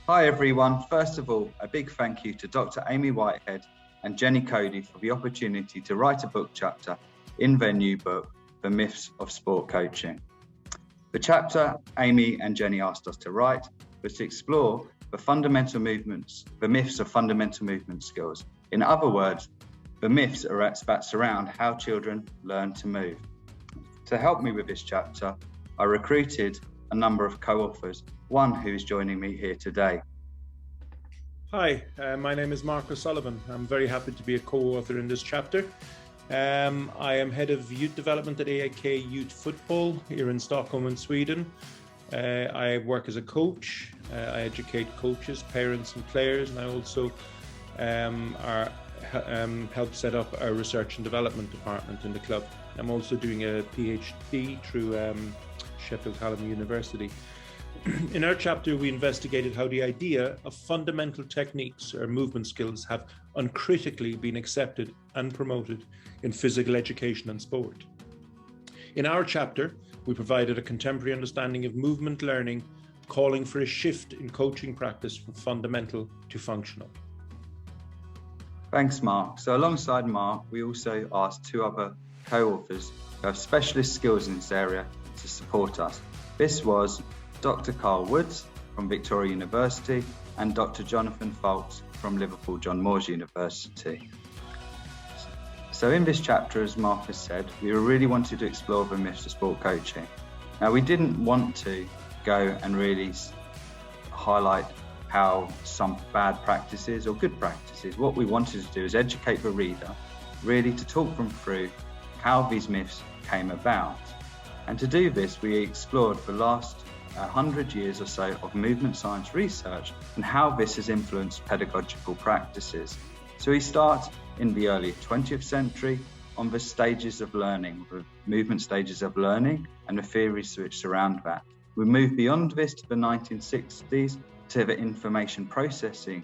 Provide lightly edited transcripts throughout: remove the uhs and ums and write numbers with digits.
Hi everyone. First of all, a big thank you to Dr. Amy Whitehead and Jenny Cody for the opportunity to write a book chapter in their new book, The Myths of Sport Coaching. The chapter Amy and Jenny asked us to write was to explore the myths of fundamental movement skills. In other words, the myths that surround how children learn to move. To help me with this chapter, I recruited a number of co-authors, one who is joining me here today. Hi, my name is Mark O'Sullivan. I'm very happy to be a co-author in this chapter. I am head of youth development at AIK Youth Football here in Stockholm in Sweden. I work as a coach. I educate coaches, parents and players, and I also help set up our research and development department in the club. I'm also doing a PhD through Sheffield Hallam University. In our chapter, we investigated how the idea of fundamental techniques or movement skills have uncritically been accepted and promoted in physical education and sport. In our chapter, we provided a contemporary understanding of movement learning, calling for a shift in coaching practice from fundamental to functional. Thanks, Mark. So alongside Mark, we also asked two other co-authors who have specialist skills in this area to support us. This was Dr. Carl Woods from Victoria University and Dr. Jonathan Foulkes from Liverpool John Moores University. So in this chapter, as Mark has said, we really wanted to explore the myths of sport coaching. Now, we didn't want to go and really highlight how some bad practices or good practices. What we wanted to do is educate the reader, really to talk them through how these myths came about. And to do this, we explored the last 100 years or so of movement science research and how this has influenced pedagogical practices. So we start in the early 20th century on the stages of learning, the movement stages of learning and the theories which surround that. We move beyond this to the 1960s to the information processing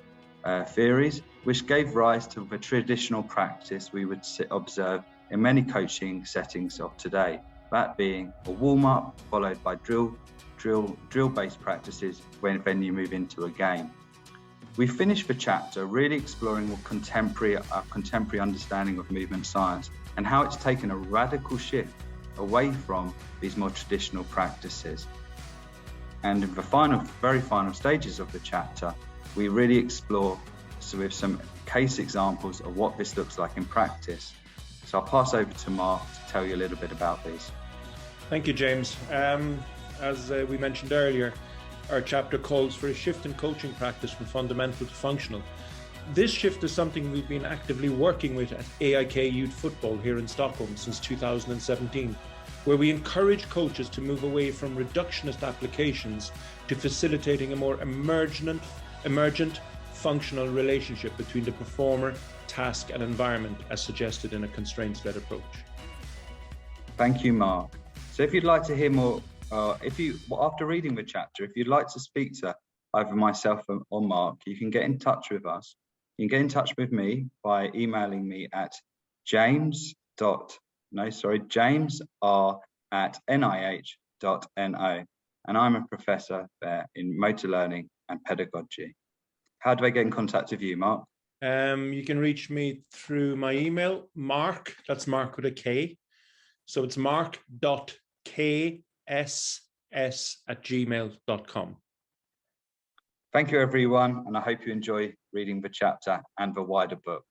theories, which gave rise to the traditional practice we would observe in many coaching settings of today, that being a warm-up followed by drill-based practices when you move into a game. We finished the chapter really exploring our contemporary understanding of movement science and how it's taken a radical shift away from these more traditional practices. And in the very final stages of the chapter, we really explore with some case examples of what this looks like in practice. So I'll pass over to Mark to tell you a little bit about these. Thank you, James. As we mentioned earlier, our chapter calls for a shift in coaching practice from fundamental to functional. This shift is something we've been actively working with at AIK Youth Football here in Stockholm since 2017, where we encourage coaches to move away from reductionist applications to facilitating a more emergent functional relationship between the performer, task and environment as suggested in a constraints-led approach. Thank you, Mark. So if you'd like to hear more, after reading the chapter, if you'd like to speak to either myself or Mark, you can get in touch with us. You can get in touch with me by emailing me at james.r@nih.no, and I'm a professor there in motor learning and pedagogy. How do I get in contact with you, Mark? You can reach me through my email, Mark, that's Mark with a K. So it's mark.kss@gmail.com. Thank you, everyone, and I hope you enjoy reading the chapter and the wider book.